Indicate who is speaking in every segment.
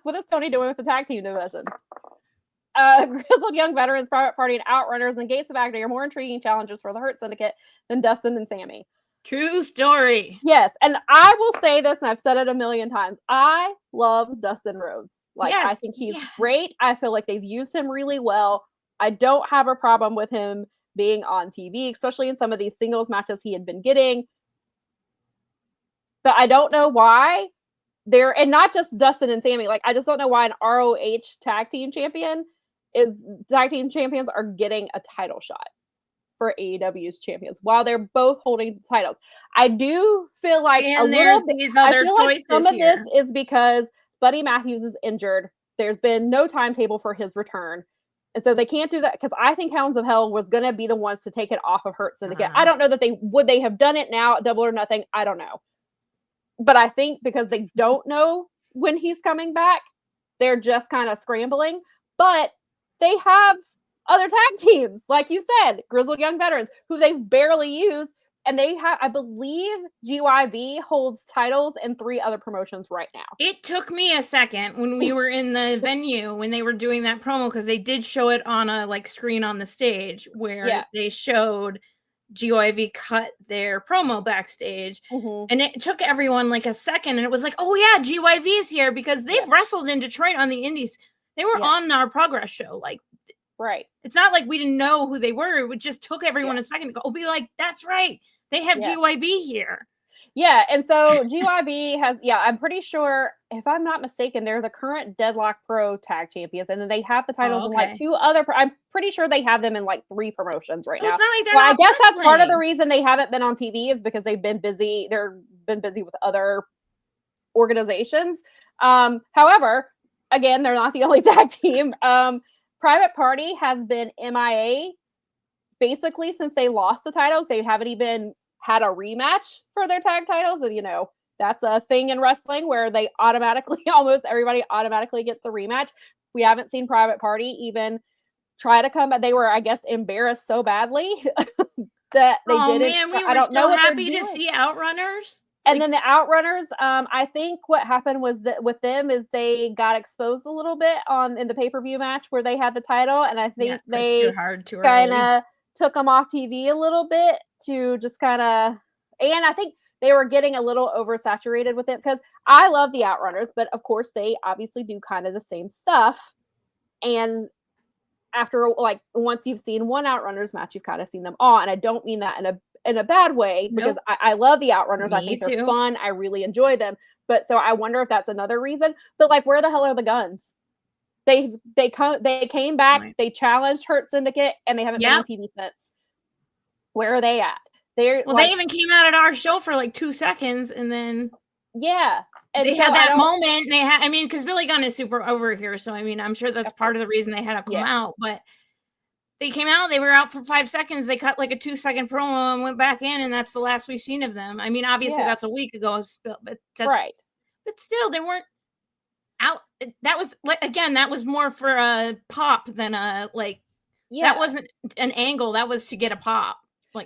Speaker 1: what is Tony doing with the tag team division? Grizzled Young Veterans, Private Party, and Outrunners and Gates of Agony are more intriguing challenges for the Hurt Syndicate than Dustin and Sammy.
Speaker 2: True story.
Speaker 1: Yes, and I will say this, and I've said it a million times. I love Dustin Rhodes. I think he's great. I feel like they've used him really well. I don't have a problem with him being on TV, especially in some of these singles matches he had been getting. But I don't know why and not just Dustin and Sammy. I just don't know why an ROH tag team champions are getting a title shot for AEW's champions while they're both holding titles. I do feel like some of this is because Buddy Matthews is injured. There's been no timetable for his return. And so they can't do that because I think Hounds of Hell was going to be the ones to take it off of Hurt Syndicate. I don't know that they have done it now at Double or Nothing. I don't know. But I think because they don't know when he's coming back, they're just kind of scrambling. But they have other tag teams, like you said, Grizzled Young Veterans, who they've barely used. And they have, I believe, GYV holds titles in 3 other promotions right now.
Speaker 2: It took me a second when we were in the venue when they were doing that promo, because they did show it on a screen on the stage where they showed GYV cut their promo backstage. And it took everyone a second, and it was like, oh yeah, GYV is here, because they've wrestled in Detroit on the indies. They were on our Progress show.
Speaker 1: Right.
Speaker 2: It's not like we didn't know who they were. It just took everyone a second to go, be like, that's right. They have GYV here.
Speaker 1: Yeah, and so GYV has, I'm pretty sure, if I'm not mistaken, they're the current Deadlock Pro tag champions, and then they have the titles in 2 other, I'm pretty sure they have them in 3 promotions right now.
Speaker 2: It's not like
Speaker 1: well, I guess that's part of the reason they haven't been on TV is because they've been busy. They've been busy with other organizations. However, again, they're not the only tag team. Private Party has been MIA basically since they lost the titles. They haven't even had a rematch for their tag titles. And, that's a thing in wrestling where they almost everybody automatically gets a rematch. We haven't seen Private Party even try to come back. They were, I guess, embarrassed so badly that they didn't.
Speaker 2: Man, we were so happy to see Outrunners.
Speaker 1: And then the Outrunners, I think what happened was that with them is they got exposed a little bit in the pay-per-view match where they had the title. And I think they kind of took them off TV a little bit to just kind of, and I think they were getting a little oversaturated with it because I love the Outrunners, but of course they obviously do kind of the same stuff. And after once you've seen one Outrunners match, you've kind of seen them all. And I don't mean that in a bad way because I love the Outrunners. I think they're fun. I really enjoy them. But so I wonder if that's another reason. But where the hell are the Guns? They came back, they challenged Hurt Syndicate, and they haven't been on TV since. Where are they at?
Speaker 2: They even came out at our show for 2 seconds, and then
Speaker 1: and
Speaker 2: they had that moment. They had, because Billy Gunn is super over here, so I'm sure that's part of the reason they had to come out. But they came out, they were out for 5 seconds. They cut a 2-second promo and went back in, and that's the last we've seen of them. Obviously that's a week ago, but that's right. But still, they weren't out. That was that was more for a pop than a that wasn't an angle. That was to get a pop.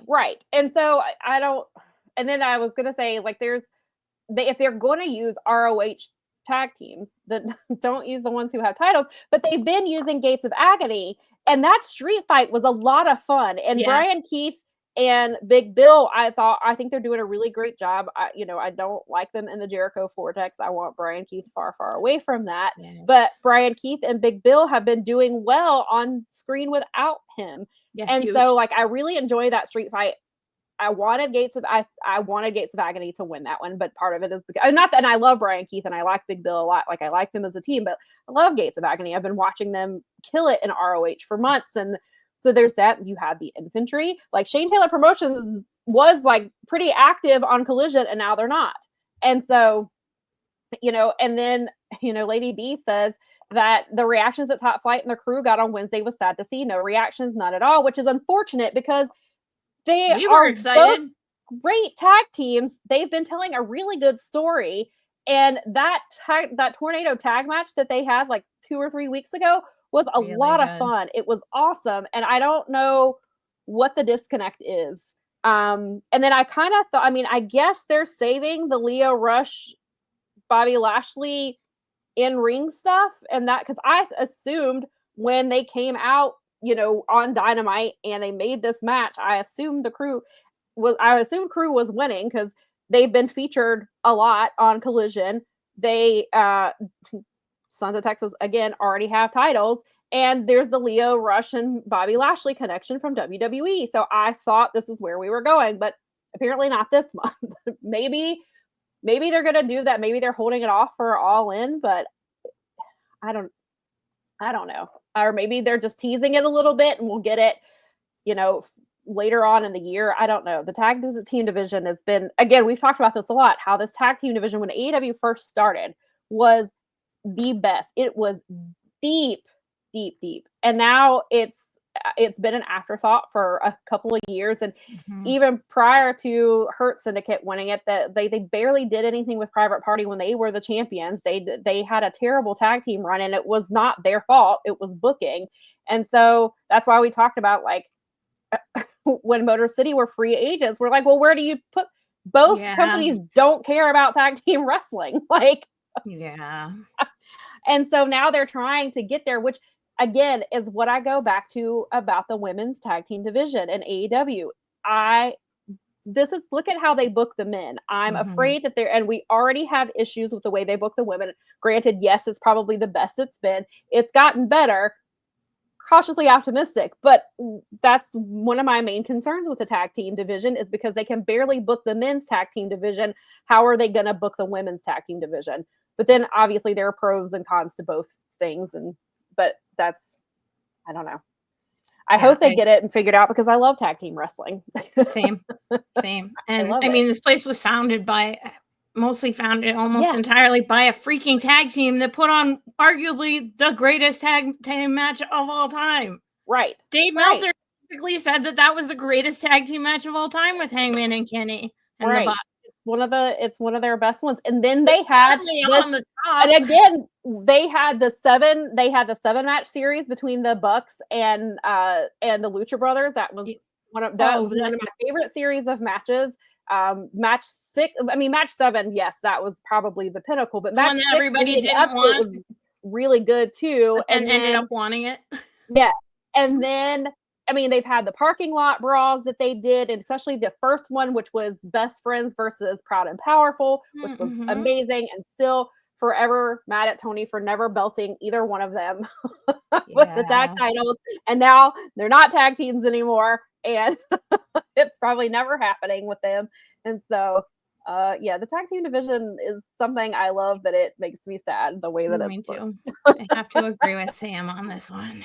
Speaker 1: Right. And so I don't, and then I was going to say, if they're going to use ROH tag teams, then don't use the ones who have titles, but they've been using Gates of Agony, and that street fight was a lot of fun. And Brian Keith and Big Bill, I think they're doing a really great job. I don't like them in the Jericho Vortex. I want Brian Keith far, far away from that. Yes. But Brian Keith and Big Bill have been doing well on screen without him. Yeah, and huge. So I really enjoy that street fight. I wanted Gates of Agony to win that one, but part of it is because and I love Brian Keith and I like Big Bill a lot. I like them as a team, but I love Gates of Agony. I've been watching them kill it in ROH for months, and so there's that. You have the infantry. Shane Taylor Promotions was pretty active on Collision, and now they're not. And so, and then Lady B says that the reactions that Top Flight and their crew got on Wednesday was sad to see. No reactions, none at all, which is unfortunate because we are excited. Both great tag teams. They've been telling a really good story. And that tornado tag match that they had 2 or 3 weeks ago was a lot of fun. It was awesome. And I don't know what the disconnect is. And then I kind of thought, I guess they're saving the Leo Rush, Bobby Lashley in-ring stuff and that, because I assumed when they came out, on Dynamite and they made this match, I assumed Crew was winning because they've been featured a lot on Collision. They Sons of Texas again already have titles, and there's the Lio Rush and Bobby Lashley connection from WWE. So I thought this is where we were going, but apparently not this month. Maybe they're gonna do that. Maybe they're holding it off for All In, but I don't know. Or maybe they're just teasing it a little bit and we'll get it, later on in the year. I don't know. The tag team division has been, again, we've talked about this a lot, how this tag team division when AEW first started was the best. It was deep. And now it's been an afterthought for a couple of years. And even prior to Hurt Syndicate winning it, that they barely did anything with Private Party when they were the champions. They had a terrible tag team run, and it was not their fault. It was booking. And so that's why we talked about, like, when Motor City were free agents, we're like, well, where do you put both companies? Don't care about tag team wrestling. Like, and so now they're trying to get there, which again is what I go back to about the women's tag team division in AEW. Look at how they book the men. I'm afraid that and we already have issues with the way they book the women. Granted, yes, it's probably the best it's been. It's gotten better. Cautiously optimistic, but that's one of my main concerns with the tag team division, is because they can barely book the men's tag team division. How are they going to book the women's tag team division? But then obviously there are pros and cons to both things, but that's, I don't know. I hope they get it and figure it out, because I love tag team wrestling.
Speaker 2: Same. And I mean, this place was mostly founded almost entirely by a freaking tag team that put on arguably the greatest tag team match of all time.
Speaker 1: Right.
Speaker 2: Dave Meltzer basically said that was the greatest tag team match of all time with Hangman and Kenny. And the Bots.
Speaker 1: It's one of their best ones. And then they had
Speaker 2: on the top.
Speaker 1: And again, they had the 7-match series between the Bucks and the Lucha Brothers. That was one of my favorite series of matches. Match 7, yes, that was probably the pinnacle, but match 6
Speaker 2: everybody didn't want
Speaker 1: was really good too,
Speaker 2: and ended up wanting it.
Speaker 1: Yeah. And then they've had the parking lot brawls that they did, and especially the first one, which was Best Friends versus Proud and Powerful, which was amazing, and still forever mad at Tony for never belting either one of them with the tag titles. And now they're not tag teams anymore, and it's probably never happening with them. And so the tag team division is something I love, but it makes me sad the way that
Speaker 2: me too. I have to agree with Sam on this one.